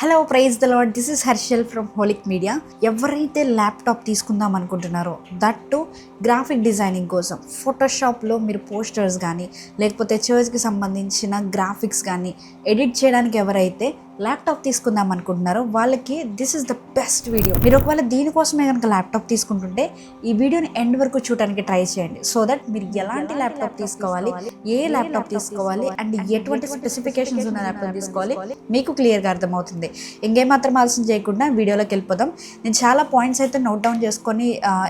Hello praise the Lord, this is Harshal from Holic Media. ఎవరైతే laptop తీసుకుందాం అనుకుంటున్నారో that graphic designing కోసం ఫోటోషాప్లో మీరు పోస్టర్స్ కానీ లేకపోతే చర్చ్కి సంబంధించిన గ్రాఫిక్స్ కానీ ఎడిట్ చేయడానికి ఎవరైతే ల్యాప్టాప్ తీసుకుందాం అనుకుంటున్నారో వాళ్ళకి this is the best video. మీరు ఒకవేళ దీనికోసమే కనుక ల్యాప్టాప్ తీసుకుంటుంటే ఈ వీడియోని ఎండ్ వరకు చూడడానికి ట్రై చేయండి, సో దట్ మీరు ఎలాంటి ల్యాప్టాప్ తీసుకోవాలి, ఏ ల్యాప్టాప్ తీసుకోవాలి అండ్ ఎటువంటి స్పెసిఫికేషన్స్ ఉన్న ల్యాప్టాప్ తీసుకోవాలి మీకు క్లియర్గా అర్థమవుతుంది. ఇంకేమాత్రం ఆలోచన చేయకుండా వీడియోలోకి వెళ్ళిపోదాం. నేను చాలా పాయింట్స్ అయితే నోట్ డౌన్ చేసుకొని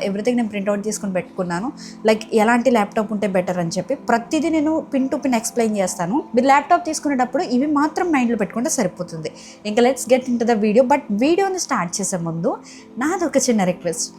ఎవ్రీథింగ్ నేను ప్రింట్అవుట్ చేసుకొని పెట్టుకున్నాను, లైక్ ఎలాంటి ల్యాప్టాప్ ఉంటే బెటర్ అని చెప్పి ప్రతిదీ నేను పిన్ టు పిన్ ఎక్స్ప్లెయిన్ చేస్తాను. మీరు ల్యాప్టాప్ తీసుకునేటప్పుడు ఇవి మాత్రం మైండ్లో పెట్టుకుంటే సరిపోతుంది. ఇంకా let's get in to the video. But వీడియోని స్టార్ట్ చేసే ముందు నాది ఒక చిన్న రిక్వెస్ట్.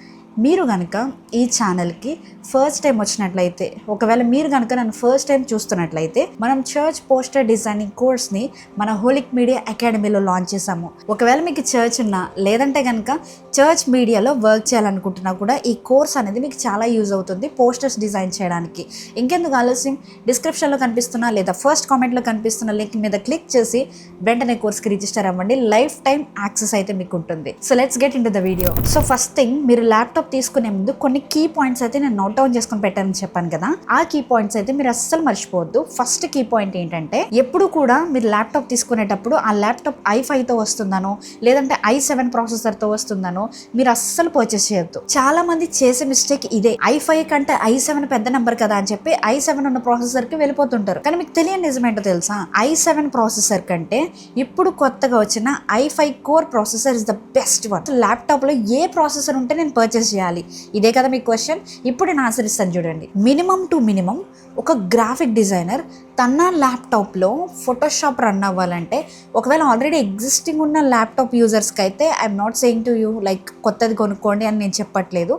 మీరు కనుక ఈ ఛానల్కి ఫస్ట్ టైం వచ్చినట్లయితే, ఒకవేళ మీరు కనుక నన్ను ఫస్ట్ టైం చూస్తున్నట్లయితే, మనం చర్చ్ పోస్టర్ డిజైనింగ్ కోర్స్ని మన హోలిక్ మీడియా అకాడమీలో లాంచ్ చేసాము. ఒకవేళ మీకు చర్చ్ ఉన్నా లేదంటే కనుక చర్చ్ మీడియాలో వర్క్ చేయాలనుకుంటున్నా కూడా ఈ కోర్స్ అనేది మీకు చాలా యూజ్ అవుతుంది పోస్టర్స్ డిజైన్ చేయడానికి. ఇంకెందుకు ఆలస్యం, డిస్క్రిప్షన్లో కనిపిస్తున్న లేదా ఫస్ట్ కామెంట్లో కనిపిస్తున్న లింక్ మీద క్లిక్ చేసి వెంటనే కోర్స్కి రిజిస్టర్ అవ్వండి. లైఫ్ టైం యాక్సెస్ అయితే మీకు ఉంటుంది. So let's get in to the video. So first thing, మీరు ల్యాప్టాప్ తీసుకునే ముందు కొన్ని కీ పాయింట్స్ అయితే నేను నోట్ డౌన్ చేసుకొని పెట్టానని చెప్పాను కదా, ఆ కీ పాయింట్స్ అయితే మీరు అస్సలు మర్చిపోవద్దు. ఫస్ట్ కీ పాయింట్ ఏంటంటే, ఎప్పుడు కూడా మీరు ల్యాప్టాప్ తీసుకునేటప్పుడు ఆ ల్యాప్టాప్ i5తో వస్తుందనో లేదంటే i7 ప్రాసెసర్తో వస్తుందనో మీరు అస్సలు పర్చేస్ చేయొద్దు. చాలా మంది చేసే మిస్టేక్ ఇదే, i5 కంటే i7 పెద్ద నెంబర్ కదా అని చెప్పి i7 ఉన్న ప్రాసెసర్కి వెళ్ళిపోతుంటారు. కానీ మీకు తెలియని నిజమేంటో తెలుసా, i7 ప్రాసెసర్ కంటే ఇప్పుడు కొత్తగా వచ్చిన i5 core processor is the best one. ల్యాప్టాప్లో ఏ ప్రాసెసర్ ఉంటే నేను పర్చేస్ చేయాలి, ఇదే కదా మీ క్వశ్చన్. ఇప్పుడు నేను ఆన్సర్ ఇస్తాను చూడండి. మినిమం టు మినిమం ఒక గ్రాఫిక్ డిజైనర్ తన ల్యాప్టాప్లో ఫోటోషాప్ రన్ అవ్వాలంటే, ఒకవేళ ఆల్రెడీ ఎగ్జిస్టింగ్ ఉన్న ల్యాప్టాప్ యూజర్స్కి అయితే I'm not saying to you like కొత్తది కొనుక్కోండి అని నేను చెప్పట్లేదు.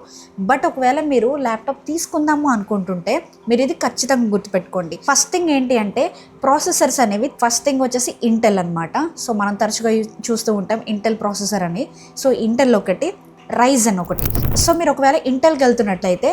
బట్ ఒకవేళ మీరు ల్యాప్టాప్ తీసుకుందాము అనుకుంటుంటే మీరు ఇది ఖచ్చితంగా గుర్తుపెట్టుకోండి. ఫస్ట్ థింగ్ ఏంటి అంటే, ప్రాసెసర్స్ అనేవి ఫస్ట్ థింగ్ వచ్చేసి ఇంటెల్ అనమాట. సో మనం తరచుగా చూస్తూ ఉంటాం ఇంటెల్ ప్రాసెసర్ అని. సో ఇంటెల్ ఒకటి, రైజన్ ఒకటి. సో మీరు ఒకవేళ ఇంటెల్కి వెళ్తున్నట్లయితే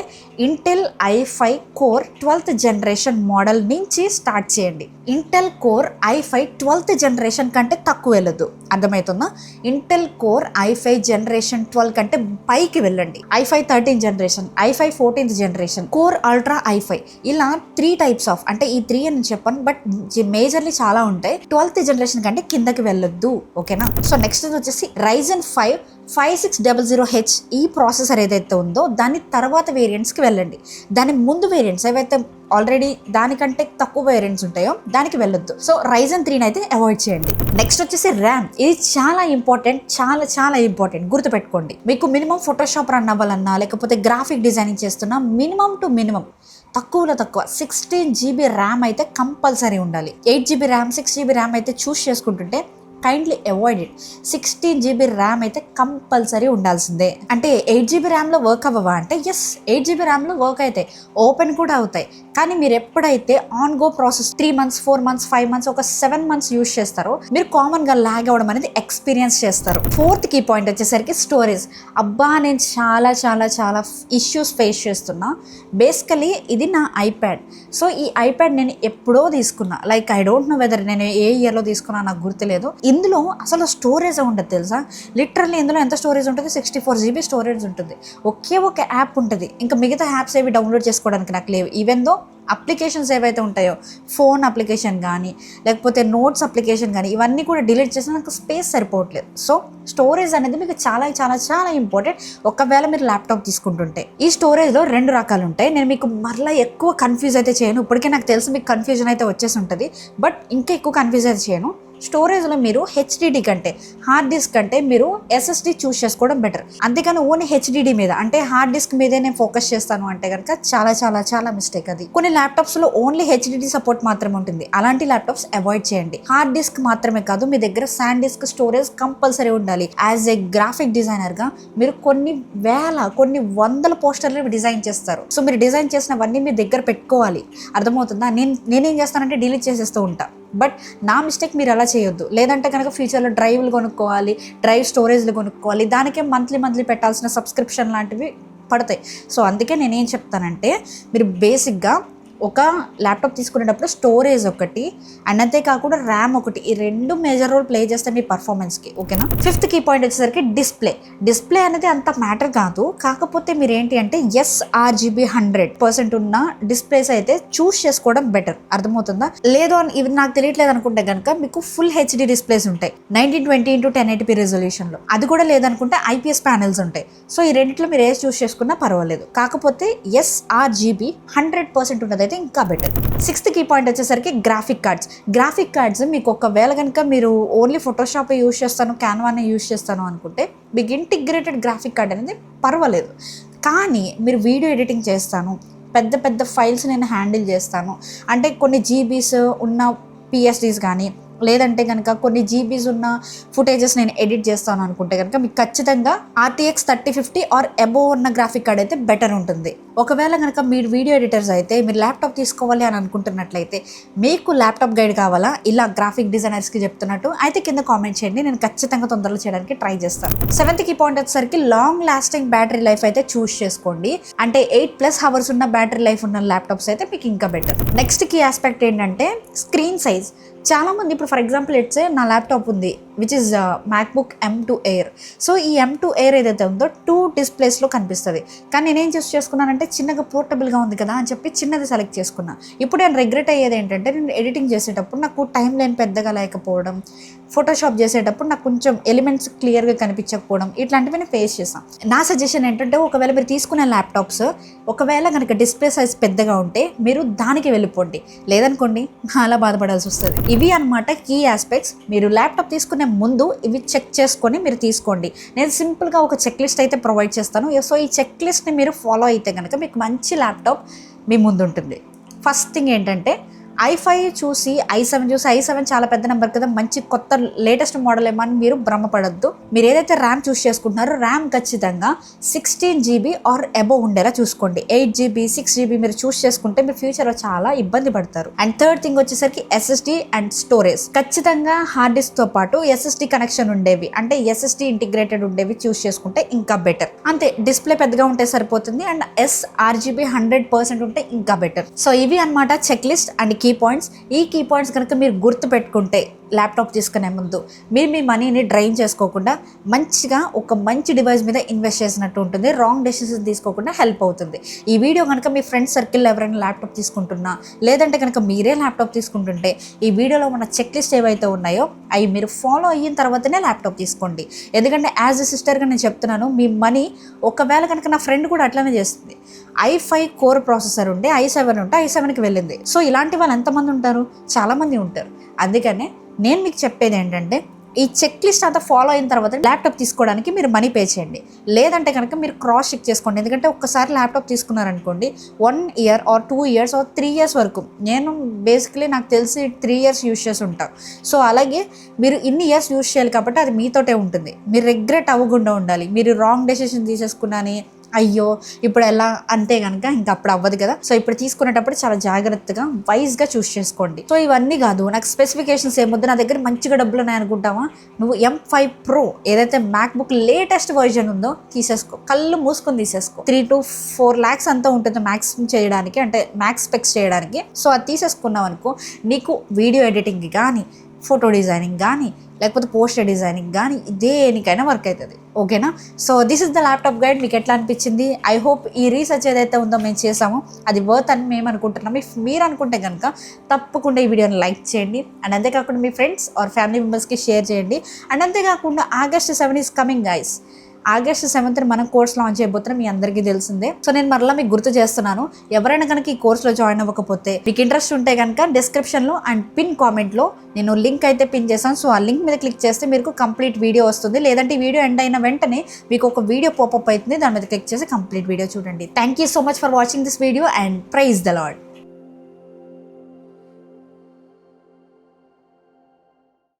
Intel i5 core 12th generation model నుంచి స్టార్ట్ చేయండి. Intel core i5 12th generation కంటే తక్కువ వెళ్ళొద్దు, అర్థమవుతుందా? ఇంటెల్ కోర్ i5 జనరేషన్ 12 కంటే పైకి వెళ్ళండి. i5 13th generation, i5 14th generation, core ultra i5, ఇలా 3 టైప్స్ ఆఫ్, అంటే ఈ 3 అని చెప్పాను బట్ మేజర్లీ చాలా ఉంటాయి. 12th జనరేషన్ కంటే కిందకి వెళ్ళొద్దు, ఓకేనా? సో నెక్స్ట్ వచ్చేసి రైజన్ 5 5600H ఈ ప్రాసెసర్ ఏదైతే ఉందో దాని తర్వాత వేరియంట్స్కి వెళ్ళండి. దాని ముందు వేరియంట్స్ ఏవైతే ఆల్రెడీ దానికంటే తక్కువ వేరియంట్స్ ఉంటాయో దానికి వెళ్ళొద్దు. సో రైజన్ 3 అయితే అవాయిడ్ చేయండి. నెక్స్ట్ వచ్చేసి ర్యామ్. ఇది చాలా ఇంపార్టెంట్, చాలా చాలా ఇంపార్టెంట్, గుర్తుపెట్టుకోండి. మీకు మినిమం ఫోటోషాప్ రన్ అవ్వాలన్నా లేకపోతే గ్రాఫిక్ డిజైనింగ్ చేస్తున్నా మినిమం టు మినిమం తక్కువలో తక్కువ 16 GB ర్యామ్ అయితే కంపల్సరీ ఉండాలి. 8 GB ర్యామ్ 6 GB ర్యామ్ అయితే చూస్ చేసుకుంటుంటే kindly avoid it. 16 GB RAM అయితే కంపల్సరీ ఉండాల్సిందే. అంటే 8 GB ర్యామ్లో వర్క్ అవ్వవా అంటే, ఎస్ 8 GB ర్యామ్లో వర్క్ అవుతాయి, ఓపెన్ కూడా అవుతాయి. కానీ మీరు ఎప్పుడైతే on go process 3 months 4 months 5 months ఒక 7 months యూజ్ చేస్తారో మీరు కామన్గా ల్యాగ్ అవ్వడం అనేది ఎక్స్పీరియన్స్ చేస్తారు. ఫోర్త్ కీ పాయింట్ వచ్చేసరికి స్టోరేజ్. అబ్బా నేను చాలా చాలా చాలా ఇష్యూస్ ఫేస్ చేస్తున్నా. బేసికలీ ఇది నా ఐప్యాడ్. సో ఈ ఐప్యాడ్ నేను ఎప్పుడో తీసుకున్నా, like I don't know whether నేను ఏ ఇయర్లో తీసుకున్నా నాకు గుర్తులేదు. ఇందులో అసలు స్టోరేజ్ ఉండదు తెలుసా. లిటరల్లీ ఇందులో ఎంత స్టోరేజ్ ఉంటుంది, 64 GB స్టోరేజ్ ఉంటుంది. ఒకే ఒక యాప్ ఉంటుంది, ఇంకా మిగతా యాప్స్ ఏవి డౌన్లోడ్ చేసుకోవడానికి నాకు లేవు. ఈవెన్ దో అప్లికేషన్స్ ఏవైతే ఉంటాయో, ఫోన్ అప్లికేషన్ కానీ లేకపోతే నోట్స్ అప్లికేషన్ కానీ, ఇవన్నీ కూడా డిలీట్ చేసినా నాకు స్పేస్ సరిపోవట్లేదు. సో స్టోరేజ్ అనేది మీకు చాలా చాలా చాలా ఇంపార్టెంట్ ఒకవేళ మీరు ల్యాప్టాప్ తీసుకుంటుంటే. ఈ స్టోరేజ్లో 2 రకాలు ఉంటాయి. నేను మీకు మరలా ఎక్కువ కన్ఫ్యూజ్ అయితే చేయను, ఇప్పటికే నాకు తెలిసి మీకు కన్ఫ్యూజన్ అయితే వచ్చేసి ఉంటుంది, బట్ ఇంకా ఎక్కువ కన్ఫ్యూజ్ అయితే చేయను. స్టోరేజ్లో మీరు హెచ్డిడి కంటే హార్డ్ డిస్క్ కంటే మీరు ఎస్ఎస్డి చూస్ చేసుకోవడం బెటర్. అంతేకాని ఓన్లీ హెచ్డిడి మీద అంటే హార్డ్ డిస్క్ మీదే నేను ఫోకస్ చేస్తాను అంటే కనుక చాలా చాలా చాలా మిస్టేక్ అది. కొన్ని ల్యాప్టాప్స్లో ఓన్లీ హెచ్డిడి సపోర్ట్ మాత్రమే ఉంటుంది, అలాంటి ల్యాప్టాప్స్ అవాయిడ్ చేయండి. హార్డ్ డిస్క్ మాత్రమే కాదు, మీ దగ్గర శాండ్ డిస్క్ స్టోరేజ్ కంపల్సరీ ఉండాలి. యాజ్ ఏ గ్రాఫిక్ డిజైనర్గా మీరు కొన్ని వందల పోస్టర్లు డిజైన్ చేస్తారు. సో మీరు డిజైన్ చేసినవన్నీ మీ దగ్గర పెట్టుకోవాలి, అర్థమవుతుందా? నేనేం చేస్తానంటే డిలీట్ చేసేస్తూ ఉంటా. బట్ నా మిస్టేక్ మీరు అలా చేయొద్దు. లేదంటే కనుక ఫ్యూచర్లో డ్రైవ్లు కొనుక్కోవాలి, డ్రైవ్ స్టోరేజ్లు కొనుక్కోవాలి, దానికే మంత్లీ పెట్టాల్సిన సబ్స్క్రిప్షన్ లాంటివి పడతాయి. సో అందుకే నేనేం చెప్తానంటే, మీరు బేసిక్గా ఒక ల్యాప్టాప్ తీసుకునేటప్పుడు స్టోరేజ్ ఒకటి అండ్ అంతేకాకుండా ర్యామ్ ఒకటి, ఈ రెండు మేజర్ రోల్ ప్లే చేస్తాయి మీ పర్ఫార్మెన్స్కి. ఓకేనా. ఫిఫ్త్ కీ పాయింట్ వచ్చేసరికి డిస్ప్లే అనేది అంత మ్యాటర్ కాదు. కాకపోతే మీరు ఏంటి అంటే sRGB 100% ఉన్న డిస్ప్లేస్ అయితే చూస్ చేసుకోవడం బెటర్. అర్థమవుతుందా? లేదు అని ఇవి నాకు తెలియట్లేదు అనుకుంటే కనుక మీకు ఫుల్ హెచ్డి డిస్ప్లేస్ ఉంటాయి 1920x1080p రెజల్యూషన్లో. అది కూడా లేదనుకుంటే IPS ప్యానెల్స్ ఉంటాయి. సో ఈ రెండిట్లో మీరు ఏది చూస్ చేసుకున్నా పర్వాలేదు. కాకపోతే sRGB 100% ఉన్నదైతే ఇంకా బెటర్. సిక్స్త్ కీ పాయింట్ వచ్చేసరికి గ్రాఫిక్ కార్డ్స్ మీకు ఒకవేళ కనుక మీరు ఓన్లీ ఫోటోషాప్ యూజ్ చేస్తాను, క్యాన్వానే యూజ్ చేస్తాను అనుకుంటే మీకు ఇంటిగ్రేటెడ్ గ్రాఫిక్ కార్డ్ అనేది పర్వాలేదు. కానీ మీరు వీడియో ఎడిటింగ్ చేస్తాను, పెద్ద ఫైల్స్ నేను హ్యాండిల్ చేస్తాను అంటే కొన్ని జీబీస్ ఉన్న PSDs కానీ లేదంటే కనుక కొన్ని జీబీస్ ఉన్న ఫుటేజెస్ నేను ఎడిట్ చేస్తాను అనుకుంటే కనుక మీకు ఖచ్చితంగా RTX 3050 ఆర్ అబోవ్ ఉన్న గ్రాఫిక్ కార్డ్ అయితే బెటర్ ఉంటుంది. ఒకవేళ కనుక మీరు వీడియో ఎడిటర్స్ అయితే మీరు ల్యాప్టాప్ తీసుకోవాలి అని అనుకుంటున్నట్లయితే, మీకు ల్యాప్టాప్ గైడ్ కావాలా ఇలా గ్రాఫిక్ డిజైనర్స్కి చెప్తున్నట్టు అయితే కింద కామెంట్ చేయండి, నేను ఖచ్చితంగా తొందరలో చేయడానికి ట్రై చేస్తాను. సెవెంత్ కీ పాయింట్ వచ్చేసరికి లాంగ్ లాస్టింగ్ బ్యాటరీ లైఫ్ అయితే చూస్ చేసుకోండి. అంటే 8+ hours ఉన్న బ్యాటరీ లైఫ్ ఉన్న ల్యాప్టాప్స్ అయితే మీకు ఇంకా బెటర్. నెక్స్ట్ కీ ఆస్పెక్ట్ ఏంటంటే స్క్రీన్ సైజ్. చాలామంది ఇప్పుడు ఫర్ ఎగ్జాంపుల్ ఇట్సే నా ల్యాప్టాప్ ఉంది which is MacBook M2 Air. So ఈ M2 Air ఏదైతే ఉందో 2 డిస్ప్లేస్లో కనిపిస్తుంది. కానీ నేనేం చూస్ చేసుకున్నానంటే చిన్నగా పోర్టబుల్గా ఉంది కదా అని చెప్పి చిన్నది సెలెక్ట్ చేసుకున్నా. ఇప్పుడు నేను రిగ్రెట్ అయ్యేది ఏంటంటే నేను ఎడిటింగ్ చేసేటప్పుడు నాకు టైం లైన్ పెద్దగా లేకపోవడం, ఫోటోషాప్ చేసేటప్పుడు నాకు కొంచెం ఎలిమెంట్స్ క్లియర్గా కనిపించకపోవడం, ఇట్లాంటివి నేను ఫేస్ చేస్తాను. నా సజెషన్ ఏంటంటే ఒకవేళ మీరు తీసుకునే ల్యాప్టాప్స్ ఒకవేళ కనుక డిస్ప్లే సైజ్ పెద్దగా ఉంటే మీరు దానికి వెళ్ళిపోండి, లేదనుకోండి చాలా బాధపడాల్సి వస్తుంది. ఇవి అన్నమాట కీ ఆస్పెక్ట్స్. మీరు ల్యాప్టాప్ తీసుకునే ముందు ఇవి చెక్ చేసుకొని మీరు తీసుకోండి. నేను సింపుల్గా ఒక చెక్ లిస్ట్ అయితే ప్రొవైడ్ చేస్తాను. సో ఈ చెక్ లిస్ట్ని మీరు ఫాలో అయితే కనుక మీకు మంచి ల్యాప్టాప్ మీ ముందు ఉంటుంది. ఫస్ట్ థింగ్ ఏంటంటే i5 చూసి i7 చాలా పెద్ద నెంబర్ కదా, మంచి కొత్త లేటెస్ట్ మోడల్ ఏమో అని మీరు భ్రమపడద్దు. మీరు ఏదైతే ర్యామ్ చూస్ చేసుకుంటున్నారో ర్యామ్ ఖచ్చితంగా 16GB ఆర్ అబోవ్ ఉండేలా చూసుకోండి. 8GB 6GB మీరు చూస్ చేసుకుంటే మీరు ఫ్యూచర్లో చాలా ఇబ్బంది పడతారు. అండ్ థర్డ్ థింగ్ వచ్చేసరికి SSD అండ్ స్టోరేజ్. ఖచ్చితంగా హార్డ్ డిస్క్తో పాటు SSD కనెక్షన్ ఉండేవి అంటే SSD ఇంటిగ్రేటెడ్ ఉండేవి చూస్ చేసుకుంటే ఇంకా బెటర్. అంతే, డిస్ప్లే పెద్దగా ఉంటే సరిపోతుంది అండ్ sRGB 100% ఉంటే ఇంకా బెటర్. సో ఇవి అన్నమాట check list and key points. ఈ కీ పాయింట్స్ కనుక మీరు గుర్తు పెట్టుకుంటే ల్యాప్టాప్ తీసుకునే ముందు మీరు మీ మనీని డ్రైన్ చేసుకోకుండా మంచిగా ఒక మంచి డివైస్ మీద ఇన్వెస్ట్ చేసినట్టు ఉంటుంది. రాంగ్ డెసిషన్ తీసుకోకుండా హెల్ప్ అవుతుంది. ఈ వీడియో కనుక మీ ఫ్రెండ్స్ సర్కిల్లో ఎవరైనా ల్యాప్టాప్ తీసుకుంటున్నా లేదంటే కనుక మీరే ల్యాప్టాప్ తీసుకుంటుంటే ఈ వీడియోలో మన చెక్ లిస్ట్ ఏవైతే ఉన్నాయో అవి మీరు ఫాలో అయిన తర్వాతనే ల్యాప్టాప్ తీసుకోండి. ఎందుకంటే యాజ్ ఎ సిస్టర్గా నేను చెప్తున్నాను, మీ మనీ ఒకవేళ కనుక నా ఫ్రెండ్ కూడా అట్లనే చేస్తుంది. i5 కోర్ ప్రాసెసర్ ఉంటే i7 ఉంటే i7కి వెళ్ళింది. సో ఇలాంటి వాళ్ళు ఎంతమంది ఉంటారు? చాలామంది ఉంటారు. అందుకనే నేను మీకు చెప్పేది ఏంటంటే ఈ చెక్ లిస్ట్ అంతా ఫాలో అయిన తర్వాత ల్యాప్టాప్ తీసుకోవడానికి మీరు మనీ పే చేయండి. లేదంటే కనుక మీరు క్రాస్ చెక్ చేసుకోండి. ఎందుకంటే ఒక్కసారి ల్యాప్టాప్ తీసుకున్నారనుకోండి 1 year or 2 years or 3 years వరకు, నేను బేసిక్లీ నాకు తెలిసి 3 years యూజ్ చేసి ఉంటాను. సో అలాగే మీరు ఇన్ని ఇయర్స్ యూజ్ చేయాలి కాబట్టి అది మీతోటే ఉంటుంది. మీరు రిగ్రెట్ అవ్వకుండా ఉండాలి. మీరు రాంగ్ డెసిషన్ తీసేసుకున్నాని అయ్యో ఇప్పుడు ఎలా అంటే కనుక ఇంకా అప్పుడు అవ్వదు కదా. సో ఇప్పుడు తీసుకునేటప్పుడు చాలా జాగ్రత్తగా వైజ్గా చూస్ చేసుకోండి. సో ఇవన్నీ కాదు నాకు స్పెసిఫికేషన్స్ ఏమొద్దు, నా దగ్గర మంచిగా డబ్బులు ఉన్నాయి అనుకుంటావా, నువ్వు M5 Pro ఏదైతే MacBook లేటెస్ట్ వర్జన్ ఉందో తీసేసుకో, కళ్ళు మూసుకొని తీసేసుకో. 3 to 4 lakhs అంతా ఉంటుంది మ్యాక్స్ చేయడానికి, అంటే మ్యాక్స్ స్పెక్స్ చేయడానికి. సో అది తీసేసుకున్నావు అనుకో, నీకు వీడియో ఎడిటింగ్ కానీ ఫోటో డిజైనింగ్ కానీ లేకపోతే పోస్టర్ డిజైనింగ్ కానీ దేనికైనా వర్క్ అవుతుంది. ఓకేనా. So this is the laptop guide. మీకు ఎట్లా అనిపించింది? ఐ హోప్ ఈ రీసెర్చ్ ఏదైతే ఉందో మేము చేసామో అది వర్త్ అని మేము అనుకుంటున్నాం. ఇఫ్ మీరు అనుకుంటే కనుక తప్పకుండా ఈ వీడియోని లైక్ చేయండి అండ్ అంతేకాకుండా మీ ఫ్రెండ్స్ ఆర్ ఫ్యామిలీ మెంబర్స్కి షేర్ చేయండి. అండ్ అంతేకాకుండా August 7 is coming guys. August 7th మనం కోర్స్ లాంచ్ చేయబోతున్నాం, మీ అందరికీ తెలిసిందే. సో నేను మరలా మీకు గుర్తు చేస్తున్నాను, ఎవరైనా కనుక ఈ కోర్స్లో జాయిన్ అవ్వకపోతే మీకు ఇంట్రెస్ట్ ఉంటే కనుక డిస్క్రిప్షన్లో అండ్ పిన్ కామెంట్లో నేను లింక్ అయితే పిన్ చేశాను. సో ఆ లింక్ మీద క్లిక్ చేస్తే మీకు కంప్లీట్ వీడియో వస్తుంది. లేదంటే ఈ వీడియో ఎండ్ అయిన వెంటనే మీకు ఒక వీడియో పాపప్ అవుతుంది, దాని మీద క్లిక్ చేసి కంప్లీట్ వీడియో చూడండి. Thank you so much for watching this video and praise the lord.